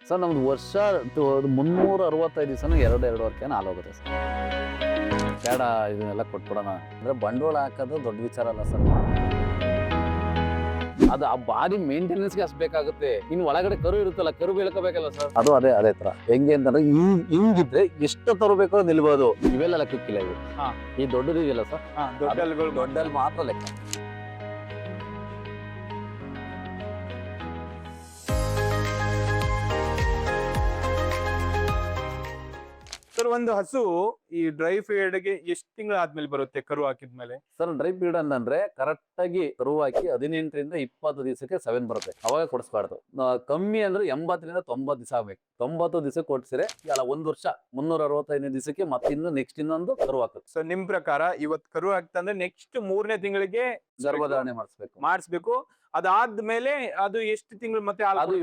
Sir ನಮ್ದು ವರ್ಷ 365 ದಿವಸನೂ ಎರಡೂವರೆ ಕ್ಯಾನ್ ಹಾಲು ಹೋಗುತ್ತೆ ಸರ್. ಬೇಡ ಇದನ್ನೆಲ್ಲ ಕೊಟ್ಬಿಡೋಣ ಅಂದ್ರೆ ಬಂಡವಾಳ ಹಾಕೋದು ದೊಡ್ಡ ವಿಚಾರ ಅಲ್ಲ ಸರ್. ಅದು ಆ ಬಾಡಿ ಮೇಂಟೆನೆನ್ಸ್ಗೆ ಅಷ್ಟು ಬೇಕಾಗುತ್ತೆ. ಇನ್ನು ಒಳಗಡೆ ಕರು ಇರುತ್ತಲ್ಲ, ಕರು ಬೆಳ್ಕೋಬೇಕಲ್ಲ ಸರ್. ಅದು ಅದೇ ತರ ಹೆಂಗೆ ಅಂತಂದ್ರೆ ಹಿಂಗಿದ್ರೆ ಎಷ್ಟು ತರಬೇಕೋ ನಿಲ್ಬೋದು. ಇವೆಲ್ಲ ಲೆಕ್ಕಕ್ಕಿಲ್ಲ ಇವು. ಈ ದೊಡ್ಡದಿದೆಯಲ್ಲ ಸರ್, ದೊಡ್ಡಲ್ಲಿ ಮಾತ್ರ ಲೆಕ್ಕ. ಸರ್, ಒಂದು ಹಸು ಈ ಡ್ರೈ ಫೀಡ್ಗೆ ಎಷ್ಟು ತಿಂಗಳು ಆದ್ಮೇಲೆ ಬರುತ್ತೆ ಕರು ಹಾಕಿದ್ಮೇಲೆ? ಸರ್ ಡ್ರೈ ಫೀಡ್ ಅಂತಂದ್ರೆ ಕರೆಕ್ಟ್ ಆಗಿ ಕರು ಹಾಕಿ 18ರಿಂದ 20 ದಿವಸಕ್ಕೆ 7 ಬರುತ್ತೆ. ಅವಾಗ ಕೊಡಿಸ್ಬಾರ್ದು. ಕಮ್ಮಿ ಅಂದ್ರೆ 80ರಿಂದ 90 ದಿವಸ ಆಗ್ಬೇಕು. 90 ದಿವಸ ಕೊಡ್ಸಿದ್ರೆ ಅಲ್ಲ, 1 ವರ್ಷ 365 ದಿವಸಕ್ಕೆ ಮತ್ತಿನ್ನು ನೆಕ್ಸ್ಟ್ ಇನ್ನೊಂದು ಕರು ಹಾಕುತ್ತೆ. ಸೊ ನಿಮ್ ಪ್ರಕಾರ ಇವತ್ ಕರು ಹಾಕ್ತಂದ್ರೆ ನೆಕ್ಸ್ಟ್ 3ನೇ ತಿಂಗಳಿಗೆ ಗರ್ಭಧಾರಣೆ ಮಾಡಿಸ್ಬೇಕು. ಅದಾದ್ಮೇಲೆ ಅದು ಎಷ್ಟು ತಿಂಗಳು ಮತ್ತೆ ಅದು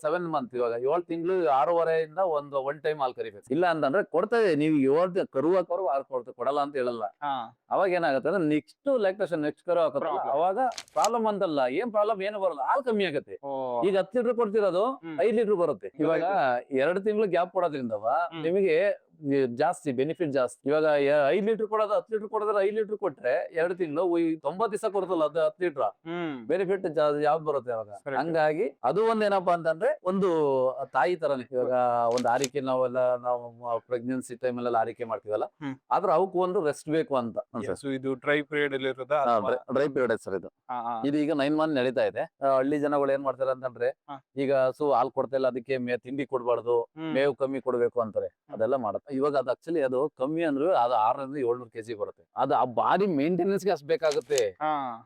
7 ಮಂತ್. ಇವಾಗ 7 ತಿಂಗಳು 6.5ರಿಂದ ಒನ್ ಟೈಮ್ ಹಾಲು ಕರಿಬೇಕು. ಇಲ್ಲ ಅಂತಂದ್ರೆ ಕೊಡ್ತೇವೆ. ನೀವು 7 ಕರು ಹಾಕೋರು ಹಾಲು ಕೊಡಲ್ಲ ಅಂತ ಹೇಳಲ್ಲ. ಅವಾಗ ಏನಾಗುತ್ತೆ ಅಂದ್ರೆ ನೆಕ್ಸ್ಟ್ ಲ್ಯಾಕ್ಟೇಷನ್ ನೆಕ್ಸ್ಟ್ ಕರು ಹಾಕೋಲ್ಲ, ಅವಾಗ ಪ್ರಾಬ್ಲಮ್ ಅಂತಲ್ಲ. ಏನ್ ಪ್ರಾಬ್ಲಮ್ ಏನು ಬರಲ್ಲ, ಹಾಲು ಕಮ್ಮಿ ಆಗುತ್ತೆ. ಈಗ 10 ಲೀಟರ್ ಕೊಡ್ತಿರೋದು 5 ಲೀಟರ್ ಬರುತ್ತೆ. ಇವಾಗ 2 ತಿಂಗಳು ಗ್ಯಾಪ್ ಕೊಡೋದ್ರಿಂದ ನಿಮಗೆ ಜಾಸ್ತಿ ಬೆನಿಫಿಟ್ ಜಾಸ್ತಿ. ಇವಾಗ 5 ಲೀಟರ್ ಕೊಡೋದು 10 ಲೀಟರ್ ಕೊಡೋದ್ರೆ 5 ಲೀಟರ್ ಕೊಟ್ರೆ 2 ತಿಂಗಳು 90 ದಿವಸ ಕೊಡ್ತಲ್ಲ, ಅದು 10 ಲೀಟರ್ ಬೆನಿಫಿಟ್ ಯಾವ್ದು ಬರುತ್ತೆ ಅವಾಗ. ಹಂಗಾಗಿ ಅದು ಒಂದೇನಪ್ಪಾ ಅಂತಂದ್ರೆ ಒಂದು ತಾಯಿ ತರನೇ. ಇವಾಗ ಒಂದು ಆರೈಕೆ ನಾವು ಪ್ರೆಗ್ನೆನ್ಸಿ ಟೈಮ್ ಅಲ್ಲಿ ಆರೈಕೆ ಮಾಡ್ತೀವಲ್ಲ, ಆದ್ರೆ ಅವಕ್ಕೂ ಒಂದು ರೆಸ್ಟ್ ಬೇಕು ಅಂತ. ಇದು ಡ್ರೈ ಪೀರಿಯಡ್ ಅಲ್ಲಿ ಇರೋದಾ? ಡ್ರೈ ಪೀರಿಯಡ್ ಸರ್ ಇದು. ಇದು ಈಗ 9 ಮಂತ್ ನಡೀತಾ ಇದೆ. ಹಳ್ಳಿ ಜನಗಳು ಏನ್ ಮಾಡ್ತಾರೆ ಅಂತಂದ್ರೆ, ಈಗ ಹಸು ಹಾಲು ಕೊಡ್ತಾ ಇಲ್ಲ, ಅದಕ್ಕೆ ತಿಂಡಿ ಕೊಡ್ಬಾರ್ದು, ಮೇವು ಕಮ್ಮಿ ಕೊಡ್ಬೇಕು ಅಂತಾರೆ. ಅದೆಲ್ಲ ಮಾಡುತ್ತೆ. ಇವಾಗ ಅದು ಆಕ್ಚುಲಿ ಅದು ಕಮ್ಮಿ ಅಂದ್ರೆ ಅದು 600ರಿಂದ 700 kg ಬರುತ್ತೆ. ಅದು ಆ ಬಾಡಿ ಮೇಂಟೆನೆನ್ಸ್ಗೆ ಅಷ್ಟು ಬೇಕಾಗುತ್ತೆ.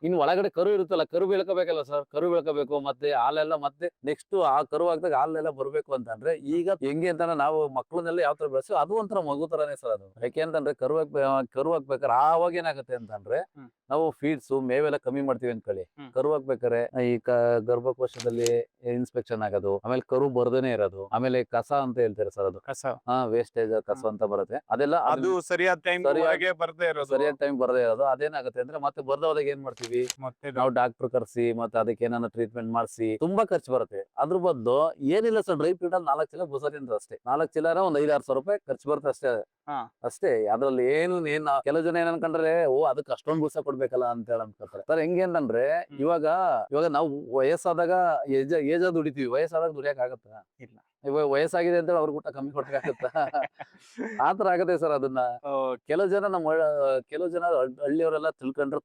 ಇನ್ನು ಒಳಗಡೆ ಕರು ಇರುತ್ತಲ್ಲ, ಕರು ಬೆಳ್ಕೋಬೇಕಲ್ಲ ಸರ್. ಕರು ಬೆಳ್ಕೋಬೇಕು, ಮತ್ತೆ ಹಾಲೆಲ್ಲ ಮತ್ತೆ ನೆಕ್ಸ್ಟ್ ಆ ಕರು ಹಾಕ್ದಾಗ ಹಾಲೆಲ್ಲ ಬರ್ಬೇಕು ಅಂತಂದ್ರೆ, ಈಗ ಹೆಂಗೆ ಅಂತಂದ್ರೆ ನಾವು ಮಕ್ಳನ್ನೆಲ್ಲ ಯಾವ ತರ ಬೆಳೆಸಿ ಅದು ಒಂಥರ ಮಗು ತರನೇ ಸರ್ ಅದು. ಯಾಕೆ ಅಂತಂದ್ರೆ ಕರು ಹಾಕ್ಬೇಕಾದ್ರೆ ಆವಾಗ ಏನಾಗುತ್ತೆ ಅಂತಂದ್ರೆ, ನಾವು ಫೀಡ್ಸ್ ಮೇವೆಲ್ಲ ಕಮ್ಮಿ ಮಾಡ್ತೀವಿ ಅನ್ಕೊಳ್ಳಿ. ಕರು ಹಾಕ್ಬೇಕಾರೆ ಈ ಗರ್ಭಕೋಶದಲ್ಲಿ ಇನ್ಸ್ಪೆಕ್ಷನ್ ಆಗೋದು, ಆಮೇಲೆ ಕರು ಬರ್ದೇನೆ ಇರೋದು, ಆಮೇಲೆ ಕಸ ಅಂತ ಹೇಳ್ತಾರೆ ಸರ್. ಅದು ಕಸ, ವೇಸ್ಟೇಜ್ ಕಸ ಅಂತ ಬರುತ್ತೆ. ಅದೆಲ್ಲ ಅದು ಸರಿಯಾದ ಟೈಮ್ ಬರ್ದೇ ಇರೋದು. ಸರಿಯಾದ ಟೈಮ್ ಬರದೇ ಇರೋದು. ಅದೇನಾಗುತ್ತೆ ಅಂದ್ರೆ ಮತ್ತೆ ಬರ್ದೋದಾಗ ಏನ್ ಮಾಡ್ತೀವಿ, ನಾವು ಡಾಕ್ಟರ್ ಕರ್ಸಿ ಮತ್ತೆ ಅದಕ್ಕೆ ಏನಾನ ಟ್ರೀಟ್ಮೆಂಟ್ ಮಾಡಿಸಿ ತುಂಬಾ ಖರ್ಚು ಬರುತ್ತೆ. ಅದ್ರ ಬದಲು ಏನಿಲ್ಲ ಸರ್, ಡ್ರೈ ಫೀಡ್ ಅಲ್ಲಿ 4 ಚೀಲ ಬುಸರಿ ಅಂತ ಅಷ್ಟೇ. 4 ಚೀಲ ಒಂದ್ 5-6 ರೂಪಾಯಿ ಖರ್ಚು ಬರುತ್ತೆ ಅಷ್ಟೇ. ಅದ್ರಲ್ಲಿ ಏನ್ ಕೆಲವು ಜನ ಏನ್ ಅನ್ಕೊಂಡ್ರೆ, ಅದಕ್ಕೆ ಅಷ್ಟೊಂದು ಬೂಸ ಕೊಡ್ಬೇಕಲ್ಲ ಅಂತ ಹೇಳಿ ಅನ್ಕೊತಾರೆ ಸರ್. ಹೆಂಗೆ ಅಂತಂದ್ರೆ, ಇವಾಗ ನಾವು ವಯಸ್ಸಾದಾಗ ಏಜ್ ದುಡಿತೀವಿ, ವಯಸ್ಸಾದಾಗ ದುಡಿಯಕ್ ಆಗತ್ತಾ? ಇಲ್ಲ. ಇವಾಗ ವಯಸ್ಸಾಗಿದೆ ಅಂತ ಅವ್ರ ಊಟ ಕಮ್ಮಿ ಕೊಡ್ಬೇಕಾಗತ್ತ? ಆತರ ಆಗತ್ತೆ ಸರ್. ಅದನ್ನ ಕೆಲವು ಜನ ಹಳ್ಳಿಯವರೆಲ್ಲ ತಿಳ್ಕೊಂಡ್ರೆ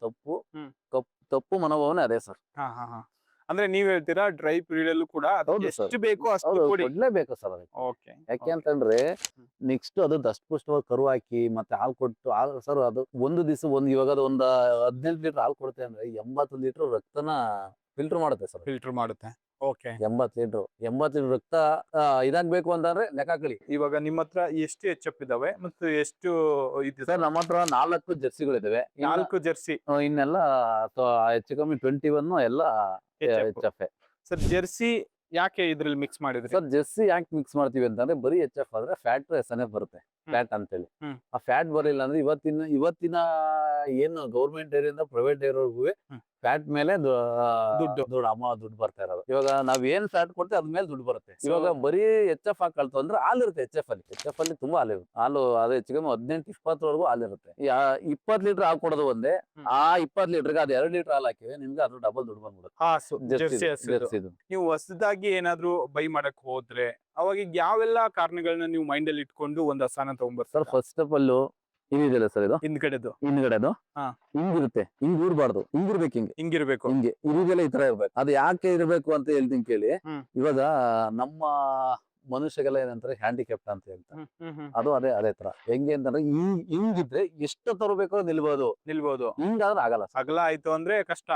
ತಪ್ಪು ಮನೋಭಾವನೆ ಅದೇ ಸರ್. ಅಂದ್ರೆ ನೀವ್ ಹೇಳ್ತೀರಾ ಡ್ರೈ ಪೀರಿಯಡ್ ಅಲ್ಲೂ ಕೂಡ ಎಷ್ಟು ಬೇಕೋ ಅಷ್ಟು ಕೊಡ್ಲೇಬೇಕು ಸರ್ ಅದಕ್ಕೆ. ಯಾಕೆ ಅಂತಂದ್ರೆ ನೆಕ್ಸ್ಟ್ ಅದು ದಷ್ಟಪುಷ್ಟವಾಗಿ ಕರು ಹಾಕಿ ಮತ್ತೆ ಹಾಲು ಕೊಟ್ಟು ಸರ್, ಅದು ಒಂದು ದಿವಸ ಇವಾಗ ಅದು 15 ಲೀಟರ್ ಹಾಲು ಕೊಡುತ್ತೆ ಅಂದ್ರೆ 80 ಲೀಟರ್ ರಕ್ತನ ಫಿಲ್ಟರ್ ಮಾಡುತ್ತೆ ಸರ್. ಫಿಲ್ಟರ್ ಮಾಡುತ್ತೆ. 80 ಲೀಟರ್ ರಕ್ತ ಇದಾಗ್ಬೇಕು ಅಂತಂದ್ರೆ ಲೆಕ್ಕ ಹಾಕಲಿ. ಇವಾಗ ನಿಮ್ಮ ಹತ್ರ ಎಷ್ಟು ಎಚ್.ಎಫ್ ಇದಾವೆ ಮತ್ತು ಎಷ್ಟು ಸರ್? ನಮ್ಮ ಹತ್ರ 4 ಜರ್ಸಿಗಳಿದಾವೆ. 4 ಜರ್ಸಿ. ಇನ್ನೆಲ್ಲ ಹೆಚ್ಚು ಕಮ್ಮಿ 21 ಎಲ್ಲ ಎಚ್.ಎಫ್. ಸರ್, ಜರ್ಸಿ ಯಾಕೆ ಇದ್ರಲ್ಲಿ ಮಿಕ್ಸ್ ಮಾಡಿದ್ರಿ? ಸರ್, ಜರ್ಸಿ ಯಾಕೆ ಮಿಕ್ಸ್ ಮಾಡ್ತೀವಿ ಅಂತಂದ್ರೆ, ಬರೀ ಎಚ್.ಎಫ್ ಆದ್ರೆ ಫ್ಯಾಟ್ ಎಸ್.ಎನ್.ಎಫ್ ಬರುತ್ತೆ, ಫ್ಯಾಟ್ ಅಂತೇಳಿ. ಆ ಫ್ಯಾಟ್ ಬರಲಿಲ್ಲ ಅಂದ್ರೆ ಇವತ್ತಿನ ಏನು ಗೌರ್ಮೆಂಟ್ ಡೈರಿಯಿಂದ ಪ್ರೈವೇಟ್ ಡೈರಿವರೆಗೂ ಫ್ಯಾಟ್ ಮೇಲೆ ದುಡ್ಡು ಬರ್ತಾ ಇರೋದು. ಇವಾಗ ನಾವ್ ಏನ್ ಫ್ಯಾಟ್ ಕೊಡ್ತೀವಿ ಅದ್ರ ಮೇಲೆ ದುಡ್ಡು ಬರುತ್ತೆ. ಇವಾಗ ಬರೀ ಎಚ್.ಎಫ್ ಹಾಕಳ್ತು ಅಂದ್ರೆ ಹಾಲು ಇರುತ್ತೆ. ಎಚ್.ಎಫ್ ಅಲ್ಲಿ ತುಂಬಾ ಹಾಲು ಇರುತ್ತೆ. ಹಾಲು ಅದು ಹೆಚ್ಚು ಕಮ್ಮಿ 18-20ವರೆಗೂ ಹಾಲು ಇರುತ್ತೆ. 20 ಲೀಟರ್ ಹಾಲು ಕೊಡೋದು ಒಂದೇ. ಆ 20 ಲೀಟರ್ಗೆ ಅದು 2 ಲೀಟರ್ ಹಾಲು ಹಾಕಿವೆ, ನಿಮ್ಗೆ ಅದ್ರ ಡಬಲ್ ದುಡ್ಡು ಬಂದ್ಬಿಡುತ್ತೆ. ನೀವು ಹೊಸದಾಗಿ ಏನಾದ್ರು ಬೈ ಮಾಡಕ್ ಹೋದ್ರೆ ಅವಾಗ ಯಾವೆಲ್ಲ ಕಾರಣಗಳನ್ನ ನೀವು ಮೈಂಡ್ ಅಲ್ಲಿ ಇಟ್ಕೊಂಡು ಒಂದ್ ಹಸಾನ ತಗೊಂಡ್ಬರ್ತಾರೆ? ಸರ್, ಫಸ್ಟ್ ಆಫ್ ಆಲ್ ಇದಿದೆಯಲ್ಲ ಸರ್, ಇದು ಹಿಂದ್ಗಡೆದು ಹಿಂಗಿರುತ್ತೆ. ಹಿಂಗ್ ಇರ್ಬಾರ್ದು, ಹಿಂಗಿರ್ಬೇಕು. ಹಿಂಗಿರ್ಬೇಕು. ಇದೆಲ್ಲ ಈ ತರ ಇರ್ಬೇಕು. ಅದು ಯಾಕೆ ಇರ್ಬೇಕು ಅಂತ ಹೇಳ್ತೀನಿ ಕೇಳಿ. ಇವಾಗ ನಮ್ಮ ಮನುಷ್ಯಗೆಲ್ಲ ಏನಂತಾರೆ ಹ್ಯಾಂಡಿಕ್ಯಾಪ್ಟ್ ಅಂತ ಹೇಳ್ತಾರೆ. ಅದು ಅದೇ ತರ. ಹೆಂಗೆ ಅಂತಂದ್ರೆ, ಹಿಂಗಿದ್ರೆ ಎಷ್ಟು ತರಬೇಕೋ ನಿಲ್ಬೋದು. ಹಿಂಗಾದ್ರೆ ಆಗಲ್ಲ. ಅಗಲ ಆಯ್ತು ಅಂದ್ರೆ ಕಷ್ಟ.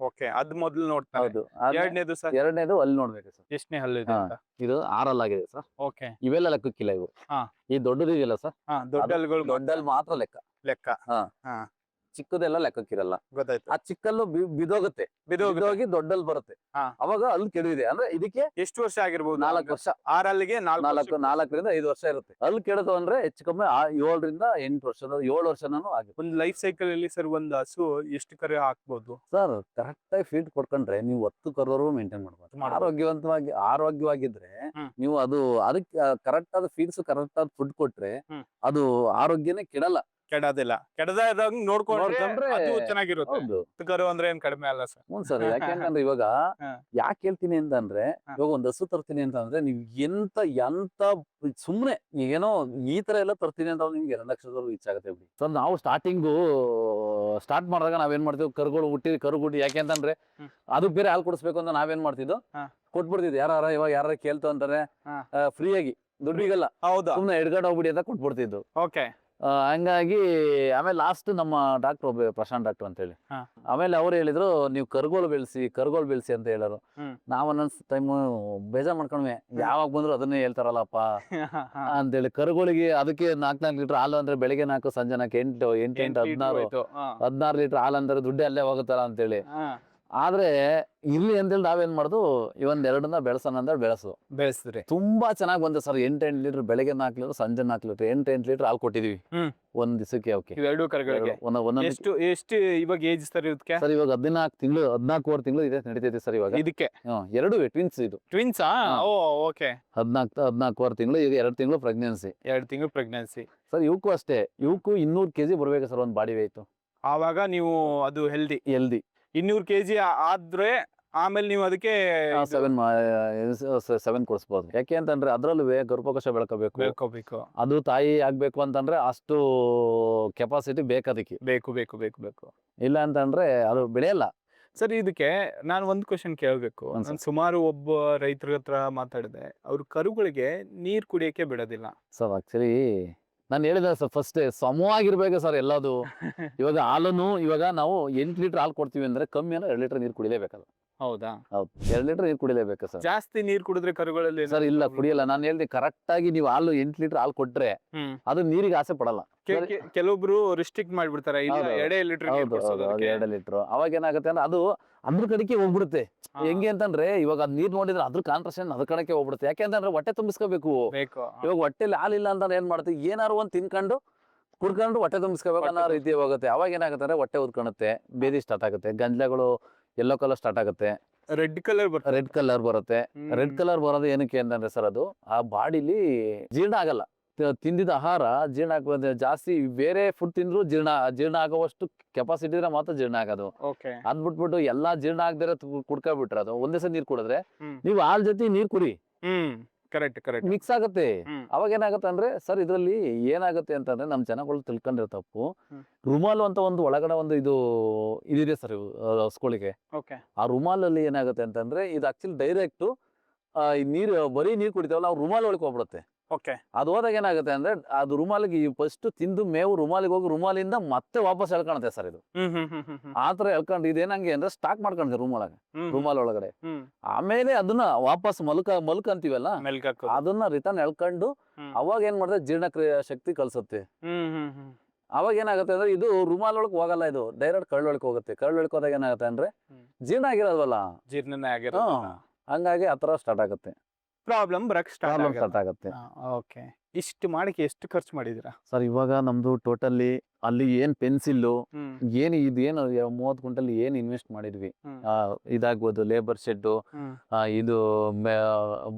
ಓಕೆ, ಅದ್ ಮೊದ್ಲು ನೋಡ್ತಾ. ಎರಡನೇದು ಅಲ್ಲಿ ನೋಡ್ಬೇಕು ಸರ್. ಎಷ್ಟನೇ ಹಲ್ಲು ಇದೆ ಅಂತ? ಇದು 6 ಆಗಿದೆ ಸರ್. ಓಕೆ, ಇವೆಲ್ಲ ಲೆಕ್ಕಕ್ಕಿಲ್ಲ ಇವು. ಈ ದೊಡ್ಡದಿದೆಯಲ್ಲ ಸರ್, ದೊಡ್ಡಲ್ಲಿ ಮಾತ್ರ ಲೆಕ್ಕ. ಚಿಕ್ಕದೆಲ್ಲ ಲೆಕ್ಕಕ್ಕಿರಲ್ಲ. ಗೊತ್ತಾಯ್ತು. ಆ ಚಿಕ್ಕಲ್ಲು ಬಿದೋಗುತ್ತೆ, ಬಿದೋಗಿ ದೊಡ್ಡಲ್ ಬರುತ್ತೆ. ಹಾ. ಅವಾಗ ಅಲ್ಲಿ ಕೆಡವಿದೆ ಅಂದ್ರೆ ಇದಕ್ಕೆ ಎಷ್ಟು ವರ್ಷ ಆಗಿರ್ಬೋದು? 4 ವರ್ಷ, 6 4ರಿಂದ 5 ವರ್ಷ ಇರುತ್ತೆ. ಅಲ್ಲಿ ಕೆಡದು ಅಂದ್ರೆ ಹೆಚ್ಚು ಕಮ್ಮಿ 7ರಿಂದ 8 ವರ್ಷದ 7 ವರ್ಷನೂ ಆಗುತ್ತೆ. ಒಂದು ಲೈಫ್ ಸೈಕಲ್ ಅಲ್ಲಿ ಸರ್ ಒಂದು ಹಸು ಎಷ್ಟು ಕರು ಹಾಕ್ಬೋದು ಸರ್ ಕರೆಕ್ಟ್ ಆಗಿ ಫೀಡ್ ಕೊಡ್ಕೊಂಡ್ರೆ ನೀವು 10 ಕರುವರೆಗೂ ಮೇಂಟೈನ್ ಮಾಡ್ಬೋದು. ಆರೋಗ್ಯವಾಗಿದ್ರೆ ನೀವು ಅದಕ್ಕೆ ಕರೆಕ್ಟ್ ಆದ ಫೀಡ್ಸ್, ಕರೆಕ್ಟ್ ಆದ ಫುಡ್ ಕೊಟ್ರೆ ಅದು ಆರೋಗ್ಯನೇ ಕೆಡಲ್ಲ, ಕೆಡೋದಿಲ್ಲ. ಕೆಡದಂಗ್ ನೋಡ್ಕೊಂಡ್ರೆ ಅದು ಚೆನ್ನಾಗಿರುತ್ತೆ. ಹೌದು. 10 ಕರು ಅಂದ್ರೆ ಏನ್ ಕಡಿಮೆ ಅಲ್ಲ ಸರ್. ಹ್ಞೂ ಸರ್. ಯಾಕೆಂತಂದ್ರೆ ಇವಾಗ ಯಾಕೆ ಹೇಳ್ತೀನಿ ಅಂತಂದ್ರೆ, ಇವಾಗ ಒಂದ್ ಹಸು ತರ್ತೀನಿ ಅಂತಂದ್ರೆ ನೀವು ಎಂತ ಸುಮ್ನೆ ಏನೋ ಈ ತರ ಎಲ್ಲ ತರ್ತೀನಿ ಅಂತ ನಿಮ್ಗೆ 2 ಲಕ್ಷದವರೆಗೂ ಇಚ್ಛಾಗತ್ತೆ ಬಿಡಿ. ಸೊ ನಾವು ಸ್ಟಾರ್ಟ್ ಮಾಡಿದಾಗ ನಾವೇನ್ ಮಾಡ್ತೀವಿ, ಕರುಗುಡಿ ಯಾಕೆ ಅಂತಂದ್ರೆ ಅದು ಬೇರೆ ಹಾಲು ಕೊಡಿಸ್ಬೇಕು ಅಂತ ನಾವೇನ್ ಮಾಡ್ತಿದ್ವು, ಕೊಟ್ಬಿಡ್ತಿದ್ವಿ. ಯಾರ ಕೇಳ್ತು ಅಂತಾರೆ ಫ್ರೀ ಆಗಿ, ದುಡ್ಡಿಗಲ್ಲ, ಹೌದಾ, ಸುಮ್ನೆ ಎಡ್ಗಡೆ ಹೋಗ್ಬಿಡಿ ಅಂತ ಕೊಟ್ಬಿಡ್ತಿದ್ದು. ಓಕೆ. ಹಂಗಾಗಿ ಆಮೇಲೆ ಲಾಸ್ಟ್ ನಮ್ಮ ಡಾಕ್ಟರ್ ಪ್ರಶಾಂತ್ ಡಾಕ್ಟರ್ ಅಂತ ಹೇಳಿ, ಆಮೇಲೆ ಅವ್ರು ಹೇಳಿದ್ರು ನೀವು ಕರುಗೋಳು ಬೆಳೆಸಿ ಅಂತ ಹೇಳೋರು. ನಾವ್ ಒಂದೊಂದ್ ಟೈಮ್ ಬೇಜಾರ್ ಮಾಡ್ಕೊಂಡ್ವಿ, ಯಾವಾಗ ಬಂದ್ರು ಅದನ್ನೇ ಹೇಳ್ತಾರಲ್ಲಪ್ಪ ಅಂತೇಳಿ. ಕರುಗಳಿಗೆ ಅದಕ್ಕೆ 4 ಲೀಟರ್ ಹಾಲು ಅಂದ್ರೆ ಬೆಳಿಗ್ಗೆ 4, ಸಂಜೆ 4, 8, 16 ಲೀಟರ್ ಹಾಲು ಅಂದ್ರೆ ದುಡ್ಡು ಅಲ್ಲೇ ಹೋಗುತ್ತಲ್ಲ ಅಂತೇಳಿ. ಆದ್ರೆ ಇಲ್ಲಿ ಅಂತೇಳಿ ನಾವೇನ್ ಮಾಡುದು, ಇವೊಂದ್ 2ನ್ನ ಬೆಳೆಸೋಣ ಅಂದ್ರೆ ಬೆಳೆಸಿದ್ರಿ ತುಂಬಾ ಚೆನ್ನಾಗಿ ಬಂದ ಸರ್. 8 ಲೀಟರ್ ಬೆಳಗ್ಗೆ 4 ಲೀಟರ್, ಸಂಜೆ 4 ಲೀಟರ್, 8 ಲೀಟರ್ ಹಾಲು ಕೊಟ್ಟಿದೀವಿ ಒಂದ್ ದಿವಸಕ್ಕೆ. ಓಕೆ, ಇವೆರಡು ಕರುಗಳಿಗೆ ಎಷ್ಟು ಇವಾಗ ಏಜ್ ಸರ್ ಇದಕ್ಕೆ? ಸರ್ ಇವಾಗ 14 ತಿಂಗಳು ಇದೆ, ನಡೀತೈತೆ ಸರ್ ಇವಾಗ ಇದಕ್ಕೆ. 2 ಟ್ವಿನ್ಸ್, ಇದು ಟ್ವಿನ್ಸ್. ಓಕೆ. 14 ತಿಂಗಳು, ಈಗ 2 ತಿಂಗಳು ಪ್ರೆಗ್ನೆನ್ಸಿ. 2 ತಿಂಗಳು ಪ್ರೆಗ್ನೆನ್ಸಿ. ಸರ್ ಇವಕ್ಕೂ ಅಷ್ಟೇ, ಇವಕ್ಕೂ 200 kg ಬರ್ಬೇಕು ಸರ್ ಒಂದ್ ಬಾಡಿ ವೆಯ್ಟ್. ಆವಾಗ ನೀವು ಅದು ಹೆಲ್ದಿ 200 kg ಆದ್ರೆ ಆಮೇಲೆ ನೀವು ಅದಕ್ಕೆ 7 ಕೊಡಿಸ್ಬೋದು. ಯಾಕೆ ಅಂತಂದ್ರೆ ಅದ್ರಲ್ಲೂ ಗರ್ಭಕೋಶ ಬೆಳ್ಕೋಬೇಕು. ಅದು ತಾಯಿ ಆಗ್ಬೇಕು ಅಂತಂದ್ರೆ ಅಷ್ಟು ಕೆಪಾಸಿಟಿ ಬೇಕು. ಇಲ್ಲ ಅಂತಂದ್ರೆ ಅದು ಬೆಳೆಯಲ್ಲ. ಸರ್ ಇದಕ್ಕೆ ನಾನು ಒಂದು ಕ್ವಶನ್ ಕೇಳಬೇಕು. ನಾನು ಸುಮಾರು ಒಬ್ಬ ರೈತರ ಹತ್ರ ಮಾತಾಡಿದೆ, ಅವ್ರ ಕರುಗಳಿಗೆ ನೀರ್ ಕುಡಿಯಕ್ಕೆ ಬಿಡೋದಿಲ್ಲ ಸರ್. ಆಕ್ಚುಲಿ ನಾನು ಹೇಳಿದೆ ಸರ್, ಫಸ್ಟ್ ಸಮವಾಗಿರ್ಬೇಕು ಸರ್ ಎಲ್ಲದು. ಇವಾಗ ಹಾಲನ್ನು ಇವಾಗ ನಾವು 8 ಲೀಟರ್ ಹಾಲು ಕೊಡ್ತೀವಿ ಅಂದ್ರೆ ಕಮ್ಮಿ ಅಂದ್ರೆ 2 ಲೀಟರ್ ನೀರು ಕುಡಿಲೇಬೇಕಲ್ಲ. ಹೌದಾ? ಹೌದು, 2 ಲೀಟರ್ ನೀರು ಕುಡಿಲೇಬೇಕು ಸರ್. ಜಾಸ್ತಿ ನೀರು ಕುಡಿದ್ರೆ ಕರುಗಳಲ್ಲಿ ಸರ್ ಇಲ್ಲ, ಕುಡಿಯಲ್ಲ. ನಾನು ಹೇಳ್ದೆ ಕರೆಕ್ಟ್ ಆಗಿ ನೀವು ಹಾಲು 8 ಲೀಟರ್ ಹಾಲು ಕೊಟ್ರೆ ಅದು ನೀರಿಗೆ ಆಸೆ ಪಡಲ್ಲ. ಕೆಲವೊಬ್ರು ರಿಸ್ಟ್ರಿಕ್ಟ್ ಮಾಡ್ಬಿಡ್ತಾರೆ, 2 ಲೀಟರ್. 2 ಲೀಟರ್ ಅವಾಗ ಏನಾಗುತ್ತೆ ಅಂದ್ರೆ ಅದು ಅದ್ರ ಕಡೆಗೆ ಹೋಗ್ಬಿಡುತ್ತೆ. ಹೆಂಗೆ ಅಂತಂದ್ರೆ ಇವಾಗ ಅದ್ ನೀರ್ ನೋಡಿದ್ರೆ ಅದ್ರ ಕಾನ್ಸಂಟ್ರೇಷನ್ ಅದ್ರ ಕಡೆಗೆ ಹೋಗ್ಬಿಡುತ್ತೆ. ಯಾಕೆ ಅಂತಂದ್ರೆ ಹೊಟ್ಟೆ ತುಂಬಿಸ್ಕೋಬೇಕು. ಇವಾಗ ಹೊಟ್ಟೆಲಿ ಹಾಲಿಲ್ಲ ಅಂತಂದ್ರೆ ಏನ್ ಮಾಡ್ತೀವಿ, ಏನಾರು ಒಂದ್ ತಿನ್ಕೊಂಡು ಕುಡ್ಕೊಂಡು ಹೊಟ್ಟೆ ತುಂಬಿಸ್ಕೋಬೇಕು ಅನ್ನೋ ರೀತಿ ಹೋಗುತ್ತೆ. ಅವಾಗ ಏನಾಗುತ್ತೆ ಅಂದ್ರೆ ಹೊಟ್ಟೆ ಉದ್ಕೊಳುತ್ತೆ, ಬೇದಿ ಸ್ಟಾರ್ಟ್ ಆಗುತ್ತೆ, ಗಂಜಲಗಳು ಯೆಲ್ಲೋ ಕಲರ್ ಸ್ಟಾರ್ಟ್ ಆಗುತ್ತೆ, ರೆಡ್ ಕಲರ್ ಬರುತ್ತೆ. ರೆಡ್ ಕಲರ್ ಬರೋದು ಏನಕ್ಕೆ ಅಂತಂದ್ರೆ ಸರ್, ಅದು ಆ ಬಾಡಿಲಿ ಜೀರ್ಣ ಆಗಲ್ಲ. ತಿಂದಿದ ಆಹಾರ ಜೀರ್ಣ ಆಗೋದು ಜಾಸ್ತಿ, ಬೇರೆ ಫುಡ್ ತಿಂದ್ರು ಜೀರ್ಣ ಆಗೋವಷ್ಟು ಕೆಪಾಸಿಟಿ ಇದ್ರೆ ಮಾತ್ರ ಜೀರ್ಣ ಆಗೋದು. ಅದ್ ಬಿಟ್ಬಿಟ್ಟು ಎಲ್ಲಾ ಜೀರ್ಣ ಆಗದಿರ ಕುಡ್ಕೊಬಿಟ್ರೆ, ಅದು ಒಂದೇ ಸಲ ನೀರ್ ಕುಡಿದ್ರೆ ನೀವು ಹಾಲ್ ಜೊತೆ ನೀರ್ ಕುಡಿ, ಕರೆಕ್ಟ್ ಮಿಕ್ಸ್ ಆಗುತ್ತೆ. ಅವಾಗ ಏನಾಗುತ್ತೆ ಅಂದ್ರೆ ಸರ್, ಇದ್ರಲ್ಲಿ ಏನಾಗುತ್ತೆ ಅಂತಂದ್ರೆ ನಮ್ ಜನಗಳು ತಿಳ್ಕೊಂಡಿರೋ ತಪ್ಪು. ರುಮಾಲು ಅಂತ ಒಂದು ಒಳಗಡೆ ಒಂದು ಇದಿದೆ ಸರ್ ಹಸ್ಗಳಿಗೆ. ಆ ರುಮಾಲಲ್ಲಿ ಏನಾಗುತ್ತೆ ಅಂತಂದ್ರೆ ಇದು ಆಕ್ಚುಲಿ ಡೈರೆಕ್ಟ್ ಬರೀ ನೀರ್ ಕುಡಿತಾವಲ್ಲ, ಅವ್ರು ರುಮಾಲ್ ಒಳಗೆ ಹೋಗ್ಬಿಡುತ್ತೆ. ಅದು ಹೋದಾಗ ಏನಾಗುತ್ತೆ ಅಂದ್ರೆ ಅದು ರುಮಾಲಿಗೆ ಫಸ್ಟ್ ತಿಂದು ಮೇವು ರುಮಾಲಿಗೆ ಹೋಗಿ ರುಮಾಲಿಂದ ಮತ್ತೆ ವಾಪಸ್ ಎಳ್ಕೊಳುತ್ತೆ ಸರ್. ಇದು ಆತರ ಎಳ್ಕೊಂಡು ಇದೇನಂಗೆ ಅಂದ್ರೆ ಸ್ಟಾಕ್ ಮಾಡ್ಕೊಂಡಿದೆ ರುಮಾಲ್ ಒಳಗಡೆ. ಆಮೇಲೆ ಅದನ್ನ ವಾಪಸ್ ಮಲ್ಕಂತೀವಲ್ಲ, ಅದನ್ನ ರಿಟರ್ನ್ ಎಳ್ಕೊಂಡು ಅವಾಗ ಏನ್ ಮಾಡ್ತಾರೆ, ಜೀರ್ಣಕ್ರಿಯೆ ಶಕ್ತಿ ಕಲ್ಸುತ್ತೆ. ಅವಾಗ ಏನಾಗುತ್ತೆ ಅಂದ್ರೆ ಇದು ರುಮಾಲ್ ಒಳಗೆ ಹೋಗಲ್ಲ, ಇದು ಡೈರೆಕ್ಟ್ ಕರಳೊಳಗೆ ಹೋಗುತ್ತೆ. ಕರಳೊಳಗೆ ಹೋದಾಗ ಏನಾಗುತ್ತೆ ಅಂದ್ರೆ ಜೀರ್ಣ ಆಗಿರೋದಲ್ಲ, ಹಂಗಾಗಿ ಆತರ ಸ್ಟಾರ್ಟ್ ಆಗುತ್ತೆ, ಪ್ರಾಬ್ಲಮ್ ಸ್ಟಾರ್ಟ್ ಆಗುತ್ತೆ. ಇಷ್ಟು ಮಾಡಕ್ಕೆ ಎಷ್ಟು ಖರ್ಚು ಮಾಡಿದಿರಾ ಸರ್? ಇವಾಗ ನಮ್ದು ಟೋಟಲಿ ಅಲ್ಲಿ ಏನ್ ಪೆನ್ಸಿಲ್ ಇದೇನು 30 ಕ್ವಿಂಟಲ್ ಏನ್ ಇನ್ವೆಸ್ಟ್ ಮಾಡಿದ್ವಿ, ಇದಾಗ್ಬೋದು ಲೇಬರ್ ಶೆಡ್, ಇದು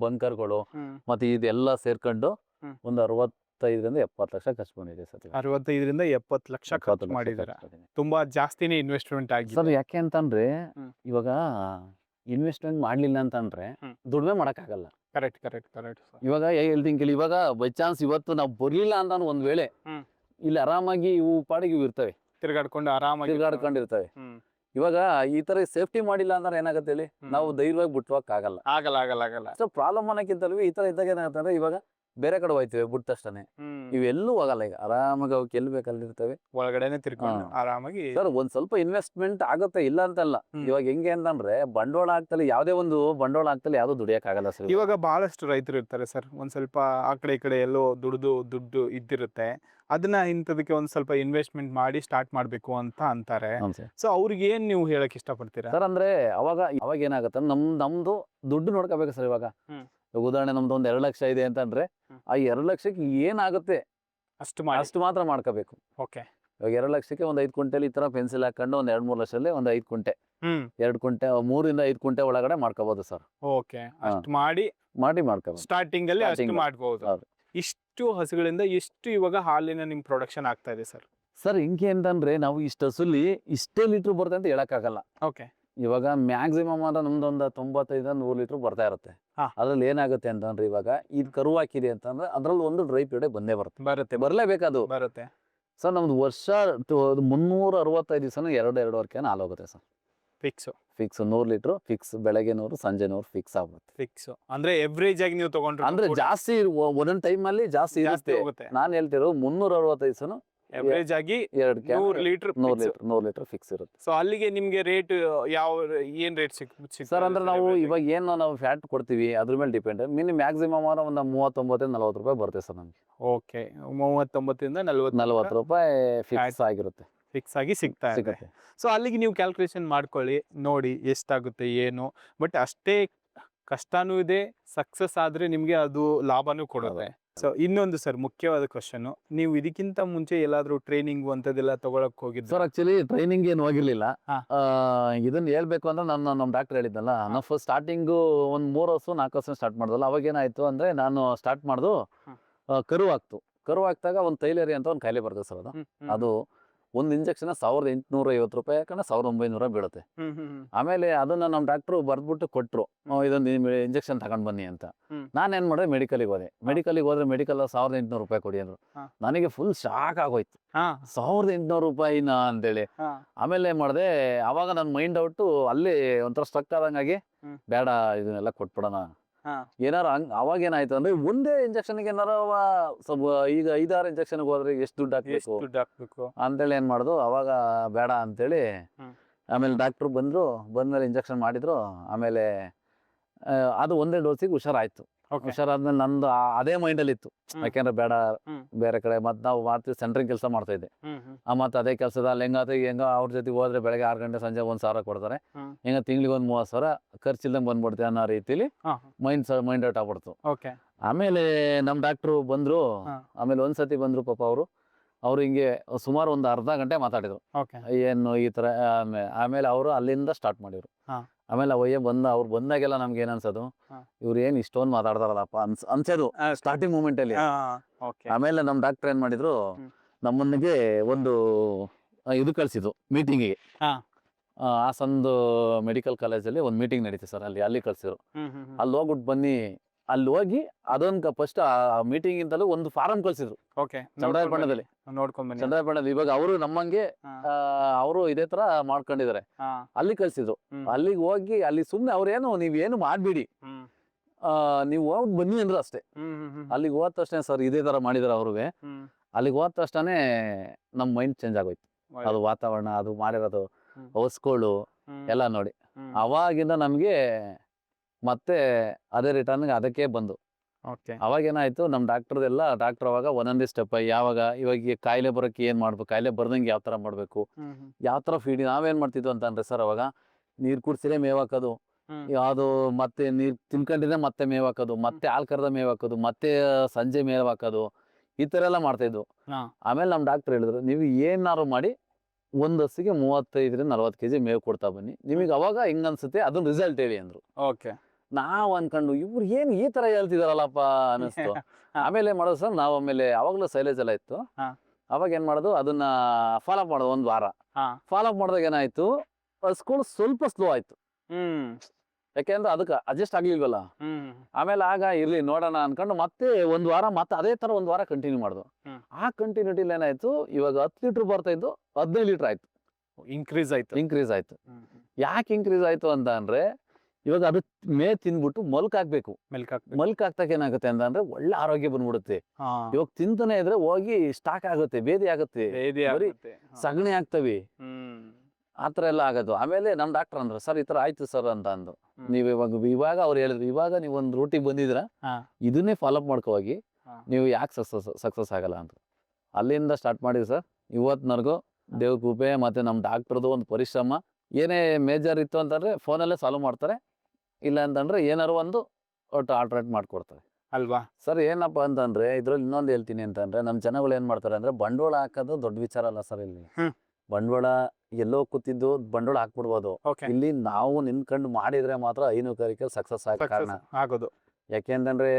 ಬಂಕರ್ಗಳು, ಮತ್ತೆ ಇದೆಲ್ಲ ಸೇರ್ಕೊಂಡು ಒಂದು 65ರಿಂದ 70 ಲಕ್ಷ ಖರ್ಚು ಮಾಡಿದೆ ಸರ್. 65ರಿಂದ 70 ಲಕ್ಷ ಖರ್ಚು ಮಾಡಿದ್ದೀರಾ. ತುಂಬಾ ಜಾಸ್ತಿನೇ ಇನ್ವೆಸ್ಟ್ಮೆಂಟ್ ಆಗಿದೆ ಸರ್. ಯಾಕೆ ಅಂತಂದ್ರೆ ಇವಾಗ ಇನ್ವೆಸ್ಟ್ಮೆಂಟ್ ಮಾಡ್ಲಿಲ್ಲ ಅಂತಂದ್ರೆ ದುಡಿಮೆ ಮಾಡಕ್ಕಾಗಲ್ಲ. ಕರೆಕ್ಟ್. ಇವಾಗ ಹೇಳ್ತೀನಿ ಕೇಳಿ, ಇವಾಗ ಬೈ ಚಾನ್ಸ್ ಇವತ್ತು ನಾವು ಬರ್ಲಿಲ್ಲ ಅಂತ ಒಂದ್ ವೇಳೆ ಇಲ್ಲಿ ಆರಾಮಾಗಿ ಇವು ಪಾಡಿಗೆ ಇವು ಇರ್ತವೆ, ತಿರ್ಗಾಡ್ಕೊಂಡಿರ್ತವೆ. ಇವಾಗ ಈ ತರ ಸೇಫ್ಟಿ ಮಾಡಿಲ್ಲ ಅಂದ್ರೆ ಏನಾಗುತ್ತೆ ಹೇಳಿ, ನಾವು ಧೈರ್ಯವಾಗಿ ಬಿಟ್ಟುವಕ್ ಆಗಲ್ಲ. ಆಗಲ್ಲ. ಸೊ ಪ್ರಾಬ್ಲಮ್ ಅನ್ನಕ್ಕಿಂತಲೂ ಈ ತರ ಇದ್ದಾಗ ಏನಾಗುತ್ತೆ ಅಂದ್ರೆ, ಇವಾಗ ಬೇರೆ ಕಡೆ ಹೋಯ್ತಿವಿ ಬಿಟ್ಟ ತಕ್ಷಣ ಇವೆಲ್ಲೂ ಹೋಗಲ್ಲ. ಈಗ ಆರಾಮಾಗಿ ಅವಕ್ಕೆ ಎಲ್ಲಿ ಬೇಕಲ್ಲಿರ್ತವೆ, ಒಳಗಡೆನೆ ತಿರ್ಕೊಂಡು ಆರಾಮಾಗಿ. ಸರ್ ಒಂದ್ ಸ್ವಲ್ಪ ಇನ್ವೆಸ್ಟ್ಮೆಂಟ್ ಆಗುತ್ತೆ, ಇಲ್ಲ ಅಂತಲ್ಲ. ಇವಾಗ ಹೆಂಗೆ ಅಂತಂದ್ರೆ ಬಂಡವಾಳ ಆಗ್ತಲ್ಲ, ಯಾವ್ದೇ ಒಂದು ಬಂಡವಾಳ ಆಗ್ತಲ್ಲ ಯಾವ್ದು ದುಡಿಯಕ್ ಆಗಲ್ಲ ಸರ್. ಇವಾಗ ಬಹಳಷ್ಟು ರೈತರು ಇರ್ತಾರೆ ಸರ್, ಒಂದ್ ಸ್ವಲ್ಪ ಆ ಕಡೆ ಈ ಕಡೆ ಎಲ್ಲೋ ದುಡ್ಡು ಇದ್ದಿರುತ್ತೆ, ಅದನ್ನ ಇಂಥದಕ್ಕೆ ಒಂದ್ ಸ್ವಲ್ಪ ಇನ್ವೆಸ್ಟ್ಮೆಂಟ್ ಮಾಡಿ ಸ್ಟಾರ್ಟ್ ಮಾಡ್ಬೇಕು ಅಂತ ಅಂತಾರೆ. ಸೊ ಅವ್ರಿಗೆ ಏನ್ ನೀವು ಹೇಳಕ್ ಇಷ್ಟಪಡ್ತೀರಾ ಸರ್? ಅಂದ್ರೆ ಅವಾಗ ಏನಾಗುತ್ತೆ, ನಮ್ದು ದುಡ್ಡು ನೋಡ್ಕೋಬೇಕು ಸರ್. ಇವಾಗ ಉದಾಹರಣೆ ನಮ್ದು ಒಂದ್ 2 ಲಕ್ಷ ಇದೆ ಅಂತಂದ್ರೆ ಆ 2 ಲಕ್ಷಕ್ಕೆ ಏನಾಗುತ್ತೆ ಅಷ್ಟು ಮಾತ್ರ ಮಾಡ್ಕೋಬೇಕು. ಓಕೆ. ಇವಾಗ 2 ಲಕ್ಷಕ್ಕೆ ಒಂದ್ 5 ಕ್ವಿಂಟಲ್ ಈ ತರ ಪೆನ್ಸಿಲ್ ಹಾಕೊಂಡು ಒಂದ್ 2-3 ಲಕ್ಷದಲ್ಲಿ ಒಂದ್ 5 ಕುಂಟೆ 2 ಕುಂಟೆ 3 ಇಂದ 5 ಕುಂಟೆ ಒಳಗಡೆ ಮಾಡ್ಕೋಬಹುದು ಸರ್. ಓಕೆ. ಅಷ್ಟು ಮಾಡಿ ಮಾಡ್ಕೋಬಹುದು. ಸ್ಟಾರ್ಟಿಂಗ್ ಅಲ್ಲಿ ಅಷ್ಟು ಮಾಡ್ಬೋದು. ಇಷ್ಟು ಹಸುಗಳಿಂದ ಎಷ್ಟು ಇವಾಗ ಹಾಲಿನ ನಿಮ್ ಪ್ರೊಡಕ್ಷನ್ ಆಗ್ತಾ ಇದೆ ಸರ್? ಸರ್ ಹಿಂಗೆ ಅಂತಂದ್ರೆ ನಾವು ಇಷ್ಟು ಹಸುಲಿ ಇಷ್ಟೇ ಲೀಟರ್ ಬರುತ್ತೆ ಅಂತ ಹೇಳಕ್ಕಾಗಲ್ಲ. ಓಕೆ. ಇವಾಗ ಮ್ಯಾಕ್ಸಿಮಮ್ ಅಂದ್ರೆ ನಮ್ದೊಂದು 95-100 ಲೀಟರ್ ಬರ್ತಾ ಇರುತ್ತೆ. ಅದ್ರಲ್ಲಿ ಏನಾಗುತ್ತೆ ಅಂತಂದ್ರೆ ಇವಾಗ ಇದು ಕರು ಹಾಕಿದೆ ಅಂತಂದ್ರೆ ಅದ್ರಲ್ಲಿ ಒಂದು ಡ್ರೈ ಪೀರಿಯಡ್ ಬರುತ್ತೆ, ಬರ್ಲೇಬೇಕದು ಬರುತ್ತೆ. ಸರ್ ನಮ್ದು ವರ್ಷ 365 ದಿವಸನೂ 2-2.5 ಕ್ಯಾನ್ ಹಾಲು ಹೋಗುತ್ತೆ ಸರ್. ಫಿಕ್ಸ್ 100 ಲೀಟರ್ ಫಿಕ್ಸ್, ಬೆಳಗ್ಗೆ 100 ಸಂಜೆ 100 ಫಿಕ್ಸ್ ಆಗ್ಬಿಡುತ್ತೆ. ಫಿಕ್ಸ್ ಅಂದ್ರೆ ಎವರೇಜ್ ಆಗಿ ನೀವು ತಗೊಂಡ್ರೆ ಅಂದ್ರೆ ಜಾಸ್ತಿ ಒಂದೊಂದ್ ಟೈಮ್ ಅಲ್ಲಿ ಜಾಸ್ತಿ ಇರುತ್ತೆ. ನಾನು ಹೇಳ್ತಿರೋ 365 ದಿವಸನು ಎವರೇಜ್ ಆಗಿ 100 ಲೀಟರ್ ಫಿಕ್ಸ್ ಇರುತ್ತೆ. ಸೊ ಅಲ್ಲಿಗೆ ನಿಮ್ಗೆ ರೇಟ್ ಏನ್ ರೇಟ್ ಸರ್? ಅಂದ್ರೆ ನಾವು ಇವಾಗ ಏನು ನಾವು ಫ್ಯಾಟ್ ಕೊಡ್ತೀವಿ ಅದ್ರ ಮೇಲೆ ಡಿಪೆಂಡ್. ಮ್ಯಾಕ್ಸಿಮಮ್ ಒಂದು 39-40 ರೂಪಾಯಿ ಬರುತ್ತೆ ಸರ್ ನಮ್ಗೆ. ಓಕೆ. 39 ಇಂದ 40 ರೂಪಾಯಿ ಫಿಕ್ಸ್ ಆಗಿರುತ್ತೆ, ಫಿಕ್ಸ್ ಆಗಿ ಸಿಗ್ತಾ ಇದೆ. ಸೊ ಅಲ್ಲಿಗೆ ನೀವು ಕ್ಯಾಲ್ಕುಲೇಷನ್ ಮಾಡ್ಕೊಳ್ಳಿ, ನೋಡಿ ಎಷ್ಟಾಗುತ್ತೆ ಏನು. ಬಟ್ ಅಷ್ಟೇ ಕಷ್ಟನೂ ಇದೆ, ಸಕ್ಸಸ್ ಆದ್ರೆ ನಿಮ್ಗೆ ಅದು ಲಾಭನೂ ಕೊಡುತ್ತೆ. ಸೊ ಇನ್ನೊಂದು ಸರ್ ಮುಖ್ಯವಾದ ಕ್ವಶನ್, ನೀವು ಇದಕ್ಕಿಂತ ಮುಂಚೆ ಎಲ್ಲಾದ್ರೂ ಟ್ರೈನಿಂಗ್ ಅಂತದೆಲ್ಲ ತಗೊಳಕ್ ಹೋಗಿದ್ದು ಸರ್? ಆಕ್ಚುಲಿ ಟ್ರೈನಿಂಗ್ ಏನು ಹೋಗಿರ್ಲಿಲ್ಲ. ಇದನ್ನ ಹೇಳ್ಬೇಕು ಅಂದ್ರೆ ನಮ್ಮ ಡಾಕ್ಟರ್ ಹೇಳಿದ್ನಲ್ಲ, ನಾವು ಫಸ್ಟ್ ಸ್ಟಾರ್ಟಿಂಗ್ ಒಂದ್ 3 ವರ್ಷ 4 ವರ್ಷ ಸ್ಟಾರ್ಟ್ ಮಾಡಿದಲ್ಲ. ಅವಾಗ ಏನಾಯ್ತು ಅಂದ್ರೆ ನಾನು ಸ್ಟಾರ್ಟ್ ಮಾಡ್ದು ಕರು ಹಾಕ್ದಾಗ ಒಂದು ತೈಲೇರಿ ಅಂತ ಒಂದು ಕಾಯಿಲೆ ಬರ್ತದೆ ಸರ್. ಅದು ಒಂದು ಇಂಜೆಕ್ಷನ್ 1850 ರೂಪಾಯಿ ಯಾಕಂದ್ರೆ 1900 ಬೀಳುತ್ತೆ. ಆಮೇಲೆ ಅದನ್ನ ನಮ್ಮ ಡಾಕ್ಟ್ರು ಬರ್ದ್ಬಿಟ್ಟು ಕೊಟ್ರು, ಇದೊಂದು ಇಂಜೆಕ್ಷನ್ ತಗೊಂಡ್ ಬನ್ನಿ ಅಂತ. ನಾನೇನ್ ಮಾಡಿದೆ, ಮೆಡಿಕಲ್ಗೆ ಹೋದೆ. ಮೆಡಿಕಲ್ 1800 ರೂಪಾಯಿ ಕೊಡಿ ಅಂದ್ರು. ನನಗೆ ಫುಲ್ ಶಾಕ್ ಆಗೋಯ್ತು, 1800 ರೂಪಾಯಿನ ಅಂತೇಳಿ. ಆಮೇಲೆ ಏನ್ ಮಾಡಿದೆ, ಅವಾಗ ನನ್ನ ಮೈಂಡ್ ಔಟ್ ಅಲ್ಲಿ ಒಂಥರ ಸ್ಟ್ರಕ್ ಆದಂಗಾಗಿ, ಬೇಡ ಇದನ್ನೆಲ್ಲ ಕೊಟ್ಬಿಡೋಣ ಏನಾರ ಅವಾಗ ಏನಾಯ್ತು ಅಂದ್ರೆ ಒಂದೇ ಇಂಜೆಕ್ಷನ್ಗೆ ಏನಾರ ಸ್ವಲ್ಪ ಈಗ 5-6 ಇಂಜೆಕ್ಷನ್ ಹೋದ್ರೆ ಎಷ್ಟು ದುಡ್ಡು ಹಾಕ್ಬೇಕು ಅಂತೇಳಿ ಏನ್ ಮಾಡುದು, ಅವಾಗ ಬೇಡ ಅಂತೇಳಿ. ಆಮೇಲೆ ಡಾಕ್ಟ್ರು ಬಂದ್ಮೇಲೆ ಇಂಜೆಕ್ಷನ್ ಮಾಡಿದ್ರು. ಆಮೇಲೆ ಅದು ಒಂದೇ ಡೋಸಿಗೆ ಹುಷಾರಾಯ್ತು. ಹುಷಾರಾದ್ಮೇಲೆ ನಂದು ಅದೇ ಮೈಂಡ್ ಅಲ್ಲಿ ಇತ್ತು, ಯಾಕೆಂದ್ರೆ ಬೇಡ ಬೇರೆ ಕಡೆ ಮತ್ತೆ ನಾವು ಮಾಡ್ತೀವಿ, ಸೆಂಟ್ರಿಂಗ್ ಕೆಲಸ ಮಾಡ್ತಾ ಇದ್ದೆ. ಮತ್ತೆ ಅದೇ ಕೆಲಸದ ಅಲ್ಲಿ ಹೆಂಗ ಅವ್ರ ಜೊತೆಗೆ ಹೋದ್ರೆ ಬೆಳಗ್ಗೆ 6 ಗಂಟೆ ಸಂಜೆ 1000 ಕೊಡ್ತಾರೆ, ಹೆಂಗ ತಿಂಗಳಿಗೆ ಒಂದು 30,000 ಖರ್ಚಿಲ್ದಂಗೆ ಬಂದ್ಬಿಡ್ತೀವಿ ಅನ್ನೋ ರೀತಿಲಿ ಮೈಂಡ್ ಔಟ್ ಆಗ್ಬಿಡ್ತು. ಆಮೇಲೆ ನಮ್ ಡಾಕ್ಟ್ರು ಬಂದ್ರು. ಆಮೇಲೆ ಒಂದ್ಸತಿ ಬಂದ್ರು ಪಾಪ ಅವ್ರು ಹಿಂಗೆ ಸುಮಾರು ಒಂದು ಅರ್ಧ ಗಂಟೆ ಮಾತಾಡಿದ್ರು, ಏನು ಈ ತರ. ಆಮೇಲೆ ಅವರು ಅಲ್ಲಿಂದ ಸ್ಟಾರ್ಟ್ ಮಾಡಿದ್ರು. ಆಮೇಲೆ ಅವ್ರು ಬಂದಾಗೆಲ್ಲ ನಮ್ಗೆ ಏನ್ ಅನ್ಸೋದು, ಇವ್ರು ಏನ್ ಇಷ್ಟೊಂದು ಮಾತಾಡ್ತಾರಲ್ಲಪ್ಪ ಅನ್ಸೋದು ಸ್ಟಾರ್ಟಿಂಗ್ ಮೂಮೆಂಟ್ ಅಲ್ಲಿ. ಆಮೇಲೆ ನಮ್ ಡಾಕ್ಟರ್ ಏನ್ ಮಾಡಿದ್ರು, ನಮ್ಮನಿಗೆ ಒಂದು ಇದು ಕಳ್ಸಿದ್ರು ಮೀಟಿಂಗಿಗೆ. ಹಾಸನದ ಮೆಡಿಕಲ್ ಕಾಲೇಜಲ್ಲಿ ಒಂದು ಮೀಟಿಂಗ್ ನಡೀತಿ ಸರ್, ಅಲ್ಲಿ ಕಳ್ಸಿದ್ರು. ಅಲ್ಲಿ ಹೋಗ್ಬಿಟ್ಟು ಬನ್ನಿ, ಅಲ್ಲಿ ಹೋಗಿ ಅದೊಂದು ಫಸ್ಟ್ ಆ ಮೀಟಿಂಗ್ ಇಂದಲೂ ಒಂದು ಫಾರಂ ಕಳ್ಸಿದ್ರು ಚಂದ್ರಾಯಪಟ್ಟಣದಲ್ಲಿ. ಚಂದ್ರಾಯಪಟ್ಟಣದಲ್ಲಿ ಇವಾಗ ಅವರು ನಮ್ಮಂಗೆ ಅವರು ಇದೇ ತರ ಮಾಡ್ಕೊಂಡಿದ್ದಾರೆ. ಅಲ್ಲಿ ಕಳ್ಸಿದ್ರು. ಅಲ್ಲಿಗೆ ಹೋಗಿ ಅಲ್ಲಿ ಸುಮ್ನೆ ಅವ್ರೇನು ನೀವೇನು ಮಾಡ್ಬಿಡಿ, ನೀವು ಹೋಗಿ ಬನ್ನಿ ಅಂದ್ರು ಅಷ್ಟೇ. ಅಲ್ಲಿಗೆ ಹೋದ ತಕ್ಷಣ ಸರ್ ಇದೇ ತರ ಮಾಡಿದಾರೆ ಅವ್ರಿಗೆ. ಅಲ್ಲಿಗೆ ಹೋದ ತಕ್ಷಣ ನಮ್ ಮೈಂಡ್ ಚೇಂಜ್ ಆಗೋಯ್ತು. ಅದು ವಾತಾವರಣ, ಅದು ಮಾಡಿರೋದು ಹೌಸ್ಗಳು ಎಲ್ಲ ನೋಡಿ ಅವಾಗಿಂದ ನಮ್ಗೆ ಮತ್ತೆ ಅದೇ ರಿಟರ್ನ್ ಅದಕ್ಕೆ ಬಂದು. ಅವಾಗ ಏನಾಯ್ತು, ನಮ್ ಡಾಕ್ಟರ್ ಅವಾಗ ಒಂದೊಂದೇ ಸ್ಟೆಪ್, ಇವಾಗ ಕಾಯಿಲೆ ಬರೋಕೆ ಏನ್ ಮಾಡ್ಬೇಕು, ಕಾಯಿಲೆ ಬರ್ದಂಗೆ ಯಾವ ತರ ಮಾಡ್ಬೇಕು, ಯಾವ ತರ ಫೀಡ್. ನಾವೇನ್ ಮಾಡ್ತಿದ್ವು ಅಂತಂದ್ರೆ ಸರ್, ಅವಾಗ ನೀರ್ ಕುಡ್ಸಿರೇ ಮೇವ್ ಹಾಕೋದು, ಯಾವ್ದು ಮತ್ತೆ ನೀರ್ ತಿನ್ಕೊಂಡಿದ್ರೆ ಮತ್ತೆ ಮೇವ್ ಹಾಕೋದು, ಮತ್ತೆ ಹಾಲ್ ಕರೆದ ಮೇವ್ ಹಾಕೋದು, ಮತ್ತೆ ಸಂಜೆ ಮೇವ್ ಹಾಕೋದು, ಈ ತರ ಎಲ್ಲ ಮಾಡ್ತಾ ಇದ್ವು. ಆಮೇಲೆ ನಮ್ ಡಾಕ್ಟರ್ ಹೇಳಿದ್ರು, ನೀವು ಏನಾರು ಮಾಡಿ ಒಂದ್ ಹಸಿಗೆ 35-40 kg ಮೇವ್ ಕೊಡ್ತಾ ಬನ್ನಿ, ನಿಮಗೆ ಅವಾಗ ಹಿಂಗ ಅನ್ಸುತ್ತೆ ಅದನ್ನ ರಿಸಲ್ಟ್ ಹೇಳಿ ಅಂದ್ರು. ನಾವ್ ಅನ್ಕೊಂಡು ಇವ್ರು ಏನ್ ಈ ತರ ಹೇಳ್ತಿದಾರಲ್ಲಪ್ಪ ಅನಿಸ್ತು. ಆಮೇಲೆ ಮಾಡೋದು ಸರ್, ನಾವ್ ಆಮೇಲೆ ಅವಾಗ್ಲೂ ಸೈಲೇಜ್ ಎಲ್ಲ ಇತ್ತು. ಅವಾಗ ಏನ್ ಮಾಡೋದು, ಅದನ್ನ ಫಾಲೋ ಅಪ್ ಮಾಡೋದು. 1 ವಾರ ಫಾಲೋ ಅಪ್ ಮಾಡಿದಾಗ ಏನಾಯ್ತು, ಸ್ಕೂಲ್ ಸ್ವಲ್ಪ ಸ್ಲೋ ಆಯ್ತು. ಯಾಕೆಂದ್ರೆ ಅದಕ್ಕೆ ಅಡ್ಜಸ್ಟ್ ಆಗ್ಲಿಲ್ವಲ್ಲ. ಆಮೇಲೆ ಆಗ ಇರ್ಲಿ ನೋಡೋಣ ಅನ್ಕೊಂಡು ಮತ್ತೆ 1 ವಾರ ಮತ್ತೆ ಅದೇ ತರ 1 ವಾರ ಕಂಟಿನ್ಯೂ ಮಾಡುದು. ಆ ಕಂಟಿನ್ಯೂಟಿಲಿ ಏನಾಯ್ತು, ಇವಾಗ 10 ಲೀಟರ್ ಬರ್ತಾ ಇದ್ದು 15 ಲೀಟರ್ ಆಯ್ತು. ಇನ್ಕ್ರೀಸ್ ಆಯ್ತು. ಯಾಕೆ ಇನ್ಕ್ರೀಸ್ ಆಯ್ತು ಅಂತ ಅಂದ್ರೆ, ಇವಾಗ ಅದು ಮೇ ತಿಂದ್ಬಿಟ್ಟು ಮಲ್ಕ್ ಹಾಕ್ಬೇಕು. ಮೆಲ್ಕ್ ಮಲ್ಕ್ ಹಾಕ್ತಕ್ಕೆ ಏನಾಗುತ್ತೆ ಅಂತಂದ್ರೆ ಒಳ್ಳೆ ಆರೋಗ್ಯ ಬಂದ್ಬಿಡುತ್ತೆ. ಹಾ ಇವಾಗ ತಿಂತಾನೆ ಇದ್ರೆ ಹೋಗಿ ಸ್ಟಾಕ್ ಆಗುತ್ತೆ, ಬೇದಿ ಆಗುತ್ತೆ, ಬೇದಿ ಬರೀ ಆಗುತ್ತೆ. ಸಗಣಿ ಆಗ್ತವೆ, ಹ್ಮ್ ಆತರ ಎಲ್ಲ ಆಗೋದು. ಆಮೇಲೆ ನಮ್ ಡಾಕ್ಟರ್ ಅಂದ್ರು ಸರ್ ಈ ತರ ಆಯ್ತು ಸರ್ ಅಂತ ಅಂದು. ಹ್ಮ್. ನೀವ್ ಇವಾಗ ಅವ್ರು ಹೇಳಿದ್ರು ಇವಾಗ ನೀವು ಒಂದು ರೂಟಿಗೆ ಬಂದಿದ್ರ ಹಾ. ಇದನ್ನೇ ಫಾಲೋಅಪ್ ಮಾಡ್ಕೊ ಹೋಗಿ, ಹಾ. ನೀವು ಯಾಕೆ ಸಕ್ಸಸ್ ಆಗಲ್ಲ ಅಂತ. ಅಲ್ಲಿಂದ ಸ್ಟಾರ್ಟ್ ಮಾಡಿದ್ವಿ ಸರ್. ಇವತ್ತಿನವರೆಗೂ ದೇವ್ರ ಕೃಪೆ ಮತ್ತೆ ನಮ್ಮ ಡಾಕ್ಟರ್ದು ಒಂದು ಪರಿಶ್ರಮ. ಏನೇ ಮೇಜರ್ ಇತ್ತು ಅಂತಂದ್ರೆ ಫೋನಲ್ಲೇ ಸಾಲ್ವ್ ಮಾಡ್ತಾರೆ, ಇಲ್ಲ ಅಂತಂದ್ರೆ ಏನಾರು ಒಂದು ಒಟ್ಟು ಆಲ್ಟ್ರೇಟ್ ಮಾಡ್ಕೊಡ್ತಾರೆ ಅಲ್ವಾ. ಸರ್. ಏನಪ್ಪಾ ಅಂತಂದ್ರೆ ಇದ್ರಲ್ಲಿ ಇನ್ನೊಂದು ಹೇಳ್ತೀನಿ ಅಂತಂದ್ರೆ ನಮ್ಮ ಜನಗಳು ಏನ್ ಮಾಡ್ತಾರೆ ಅಂದ್ರೆ ಬಂಡವಾಳ ಹಾಕೋದು ದೊಡ್ಡ ವಿಚಾರ ಅಲ್ಲ ಸರ್. ಇಲ್ಲಿ ಹ್ಮ್. ಬಂಡವಾಳ ಎಲ್ಲೋ ಕೂತಿದ್ದು ಬಂಡವಾಳ ಹಾಕ್ಬಿಡ್ಬೋದು. ಓಕೆ ಇಲ್ಲಿ ನಾವು ನಿನ್ಕಂಡು ಮಾಡಿದ್ರೆ ಮಾತ್ರ ಹೈನುಗಾರಿಕೆ ಸಕ್ಸಸ್ ಆಗ ಕಾರಣ. ಆಗೋದು. ಯಾಕೆಂತಂದ್ರೆ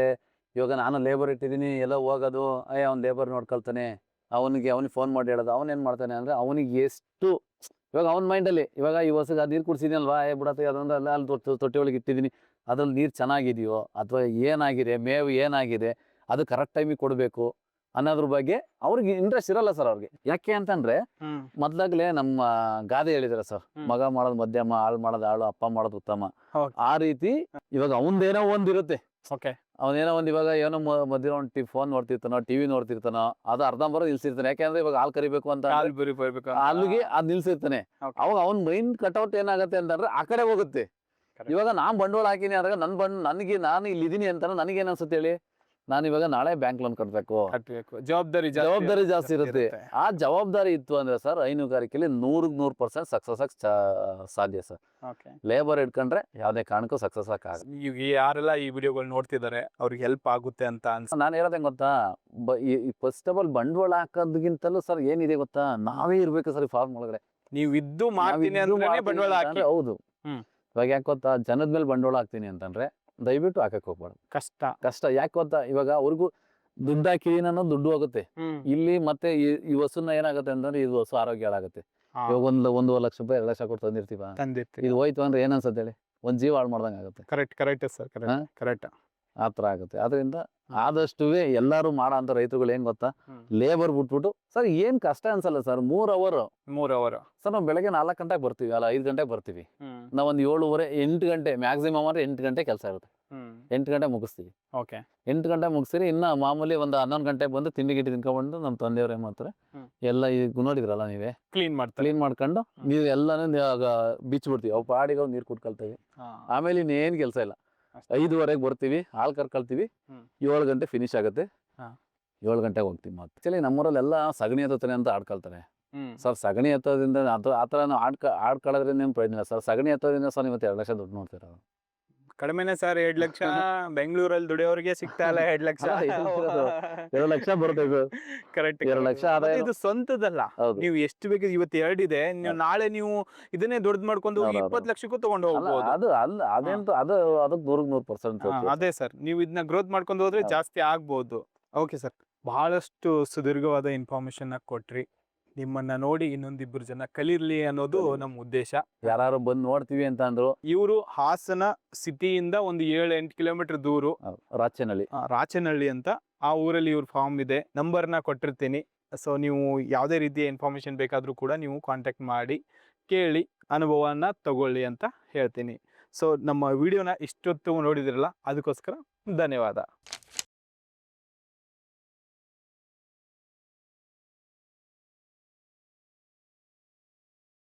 ಇವಾಗ ನಾನು ಲೇಬರ್ ಇಟ್ಟಿದ್ದೀನಿ, ಎಲ್ಲೋ ಹೋಗೋದು, ಅವ್ನು ಲೇಬರ್ ನೋಡ್ಕೊಳ್ತಾನೆ, ಅವನಿಗೆ ಫೋನ್ ಮಾಡಿ ಹೇಳೋದು. ಅವನೇನ್ ಮಾಡ್ತಾನೆ ಅಂದ್ರೆ ಅವನಿಗೆ ಎಷ್ಟು ಇವಾಗ ಅವ್ನ ಮೈಂಡಲ್ಲಿ ಇವಾಗ ಈ ಹೊಸಗೆ ನೀರು ಕುಡ್ಸಿದ್ನಲ್ವಾ, ಬಿಡತ್ತೆ ಅದೊಂದು ಅಲ್ಲಿ ತೊಟ್ಟಿ ಒಳಗೆ ಇಟ್ಟಿದ್ದೀನಿ, ಅದ್ರಲ್ಲಿ ನೀರು ಚೆನ್ನಾಗಿದೆಯೋ ಅಥವಾ ಏನಾಗಿದೆ, ಮೇವು ಏನಾಗಿದೆ, ಅದು ಕರೆಕ್ಟ್ ಟೈಮಿಗೆ ಕೊಡಬೇಕು ಅನ್ನೋದ್ರ ಬಗ್ಗೆ ಅವ್ರಿಗೆ ಇಂಟ್ರೆಸ್ಟ್ ಇರಲ್ಲ ಸರ್ ಅವ್ರಿಗೆ. ಯಾಕೆ ಅಂತಂದ್ರೆ ಮೊದ್ಲಾಗ್ಲೇ ನಮ್ಮ ಗಾದೆ ಹೇಳಿದಾರೆ ಸರ್, ಮಗ ಮಾಡೋದು ಮಧ್ಯಮ, ಆಳ್ ಮಾಡೋದು ಆಳು, ಅಪ್ಪ ಮಾಡೋದು ಉತ್ತಮ. ಆ ರೀತಿ ಇವಾಗ ಅವನದೇನೋ ಒಂದಿರುತ್ತೆ. ಓಕೆ ಅವನೇನೋ ಒಂದು ಇವಾಗ ಏನೋ ಮಧ್ಯ ಒಂದು ಫೋನ್ ನೋಡ್ತಿರ್ತಾನೋ, ಟಿವಿ ನೋಡ್ತಿರ್ತಾನೋ, ಅದು ಅರ್ಧಂಬರ್ಧ ನಿಲ್ಸಿರ್ತಾನೆ. ಯಾಕೆಂದ್ರೆ ಇವಾಗ ಹಾಲು ಕರಿಬೇಕು ಅಂತ ಅಲ್ಲಿಗೆ ಅದ್ ನಿಲ್ಸಿರ್ತಾನೆ. ಅವಾಗ ಅವ್ನ ಮೈಂಡ್ ಕಟ್ಔಟ್ ಏನಾಗುತ್ತೆ ಅಂತಂದ್ರೆ ಆ ಕಡೆ ಹೋಗುತ್ತೆ. ಇವಾಗ ನಾನ್ ಬಂಡವಾಳ ಹಾಕಿನಿ ಅಂದಾಗ ನಾನು ಇಲ್ಲಿ ಇದೀನಿ ಅಂತ ನನಗೇನ್ ಅನ್ಸುತ್ತೆ ಹೇಳಿ, ನಾನು ಇವಾಗ ನಾಳೆ ಬ್ಯಾಂಕ್ ಲೋನ್ ಕಟ್ಟಬೇಕು, ಜವಾಬ್ದಾರಿ ಜಾಸ್ತಿ ಇರುತ್ತೆ. ಆ ಜವಾಬ್ದಾರಿ ಇತ್ತು ಅಂದ್ರೆ ಸರ್ ಹೈನುಗಾರಿಕೆಯಲ್ಲಿ 100% ಸಕ್ಸಸ್ ಆಗ ಸಾಧ್ಯ ಸರ್. ಲೇಬರ್ ಇಟ್ಕೊಂಡ್ರೆ ಯಾವ್ದೇ ಕಾರಣಕ್ಕೂ ಸಕ್ಸಸ್ ಆಗಲ್ಲ. ಈಗ ಯಾರೆಲ್ಲ ಈ ವಿಡಿಯೋಗಳು ನೋಡ್ತಿದ್ದಾರೆ ಅವ್ರಿಗೆ ಹೆಲ್ಪ್ ಆಗುತ್ತೆ ಅಂತ ನಾನು ಹೇಳೋದೇ ಗೊತ್ತಾ, ಫಸ್ಟ್ ಆಫ್ ಆಲ್ ಬಂಡವಾಳ ಹಾಕೋದಕ್ಕಿಂತಲೂ ಸರ್ ಏನಿದೆ ಗೊತ್ತಾ, ನಾವೇ ಇರ್ಬೇಕು ಸರ್ ಫಾರ್ಮ್ ಒಳಗಡೆ. ನೀವು ಇದ್ದು ಮಾಡ್ತೀನಿ ಅಂದ್ರೆ ಬಂಡವಾಳ ಹಾಕಿ. ಹೌದು. ಇವಾಗ ಯಾಕೆ ಗೊತ್ತಾ, ಜನದ ಮೇಲೆ ಬಂಡವಾಳ ಹಾಕ್ತೀನಿ ಅಂತಂದ್ರೆ ದಯವಿಟ್ಟು ಹಾಕಕ್ ಹೋಗ್ಬಾರ್ದು. ಕಷ್ಟ ಯಾಕೆ ಗೊತ್ತಾ, ಇವಾಗ ಅವ್ರಿಗೂ ದುಡ್ಡು ಹಾಕಿ ಅನ್ನೋ ದುಡ್ಡು ಹೋಗುತ್ತೆ ಇಲ್ಲಿ. ಮತ್ತೆ ಈ ಹಸುನ ಏನಾಗುತ್ತೆ ಅಂತಂದ್ರೆ ಇದು ಹಸು ಆರೋಗ್ಯ ಹಾಳಾಗುತ್ತೆ. ಇವಾಗ 1.5 ಲಕ್ಷ ರೂಪಾಯಿ 2 ಲಕ್ಷ ಕೊಟ್ಟು ತಂದಿರ್ತೀವ, ಇದು ಹೋಯ್ತು ಅಂದ್ರೆ ಏನ್ ಅನ್ಸುತ್ತೆ ಹೇಳಿ, ಒಂದ್ ಜೀವ ಹಾಳು ಮಾಡ್ದಂಗ ಆಗುತ್ತೆ. ಕರೆಕ್ಟ್ ಸರ್, ಕರೆಕ್ಟ್ ಆತರ ಆಗುತ್ತೆ. ಅದರಿಂದ ಆದಷ್ಟು ಎಲ್ಲಾರು ಮಾಡೋ ಅಂತ ರೈತರುಗಳು ಏನ್ ಗೊತ್ತಾ, ಲೇಬರ್ ಬಿಟ್ಬಿಟ್ಟು ಸರ್ ಏನ್ ಕಷ್ಟ ಅನ್ಸಲ್ಲ ಸರ್. 3 hour sir. ನಾವು ಬೆಳಗ್ಗೆ 4 ಗಂಟೆಗೆ ಬರ್ತೀವಿ, ಅಲ್ಲ 5 ಗಂಟೆಗೆ ಬರ್ತೀವಿ. ನಾವ್ ಒಂದು 7:30 8 ಗಂಟೆ ಮ್ಯಾಕ್ಸಿಮಮ್ ಅಂದ್ರೆ 8 ಗಂಟೆ ಕೆಲಸ ಇರುತ್ತೆ. 8 ಗಂಟೆ ಮುಗಿಸ್ತೀವಿ. 8 ಗಂಟೆ ಮುಗಿಸ್ತೀರಿ. ಇನ್ನ ಮಾಮೂಲಿ ಒಂದು 11 ಗಂಟೆಗೆ ಬಂದು ತಿಂಡಿ ಗಿಟ್ಟಿ ತಿನ್ಕೊಂಡ್ಬಂದು ನಮ್ಮ ತಂದೆಯವ್ರು ಏನ್ ಮಾಡ್ತಾರೆ, ಎಲ್ಲ ಈಗ ನೋಡಿದ್ರಲ್ಲ ನೀವೇ, ಕ್ಲೀನ್ ಮಾಡ್ಕೊಂಡು ನೀವು ಎಲ್ಲಾನು ಬಿಚ್ಚಿಬಿಡ್ತೀವಿ. ಅವು ಪಾಡಿಗೆ ನೀರು ಕುಟ್ಕೊಳ್ತೇವೆ. ಆಮೇಲೆ ಇನ್ನೇನ್ ಕೆಲಸ ಇಲ್ಲ. 5:30ಗೆ ಬರ್ತೀವಿ, ಹಾಲು ಕರ್ಕೊಳ್ತೀವಿ, 7 ಗಂಟೆ ಫಿನಿಶ್ ಆಗುತ್ತೆ. 7 ಗಂಟೆಗೆ ಹೋಗ್ತೀವಿ. ಮತ್ತೆ ಆಕ್ಚುಲಿ ನಮ್ಮೂರಲ್ಲೆಲ್ಲ ಸಗಣಿ ಎತ್ತುತ್ತಾನೆ ಅಂತ ಆಡ್ಕೊಳ್ತಾರೆ ಸರ್. ಸಗಣಿ ಎತ್ತೋದ್ರಿಂದ ಆತರ ಆಡ್ಕೊಳ್ಳೋದ್ರಿಂದ ಏನ್ ಪ್ರಯೋಜನ ಇಲ್ಲ ಸರ್. ಸಗಣಿ ಎತ್ತೋದ್ರಿಂದ ಸರ್ ಇವತ್ತು 2 ಲಕ್ಷ ದುಡ್ಡು ನೋಡ್ತೀರ. ಕಡಿಮೆನೆ ಸರ್. 2 ಲಕ್ಷ ಬೆಂಗಳೂರಲ್ಲಿ ದುಡಿಯೋರಿಗೆ ಸಿಗ್ತಾ ಇಲ್ಲ. 2 ಲಕ್ಷ 2 ಲಕ್ಷ ಬರ್ತೇವೆ. ಕರೆಕ್ಟ್. 2 ಲಕ್ಷ ಆದಾಯ. ಇದು ಸ್ವಂತದಲ್ಲ. ನೀವು ಎಷ್ಟು ಬೇಕು, ಇವತ್ತು 2 ಇದೆ, ನೀವು ನಾಳೆ ನೀವು ಇದನ್ನೇ ದೊಡ್ಡದು ಮಾಡ್ಕೊಂಡು 20 ಲಕ್ಷಕ್ಕೂ ತಗೊಂಡು ಹೋಗ್ಬೋದು. ಅದು ಅದೇಂತೂ ಅದಕ್ಕೆ 100% ಅದೇ ಸರ್. ನೀವು ಇದನ್ನ ಗ್ರೋತ್ ಮಾಡ್ಕೊಂಡು ಹೋದ್ರೆ ಜಾಸ್ತಿ ಆಗ್ಬೋದು. ಓಕೆ ಸರ್, ಬಹಳಷ್ಟು ಸುದೀರ್ಘವಾದ ಇನ್ಫಾರ್ಮೇಶನ್ ಕೊಟ್ರಿ. ನಿಮ್ಮನ್ನ ನೋಡಿ ಇನ್ನೊಂದಿಬ್ಬರು ಜನ ಕಲಿರ್ಲಿ ಅನ್ನೋದು ನಮ್ಮ ಉದ್ದೇಶ. ಯಾರು ಬಂದು ನೋಡ್ತೀವಿ ಅಂತ ಅಂದ್ರು. ಇವರು ಹಾಸನ ಸಿಟಿಯಿಂದ ಒಂದು 7-8 ಕಿಲೋಮೀಟರ್ ದೂರ ರಾಚನಹಳ್ಳಿ ಅಂತ ಆ ಊರಲ್ಲಿ ಇವ್ರ ಫಾರ್ಮ್ ಇದೆ. ನಂಬರ್ನ ಕೊಟ್ಟಿರ್ತೀನಿ. ಸೊ ನೀವು ಯಾವುದೇ ರೀತಿಯ ಇನ್ಫಾರ್ಮೇಶನ್ ಬೇಕಾದ್ರೂ ಕೂಡ ನೀವು ಕಾಂಟ್ಯಾಕ್ಟ್ ಮಾಡಿ ಕೇಳಿ ಅನುಭವನ ತಗೊಳ್ಳಿ ಅಂತ ಹೇಳ್ತೀನಿ. ಸೊ ನಮ್ಮ ವಿಡಿಯೋನ ಇಷ್ಟೊತ್ತು ನೋಡಿದಿರಲ್ಲ, ಅದಕ್ಕೋಸ್ಕರ ಧನ್ಯವಾದ.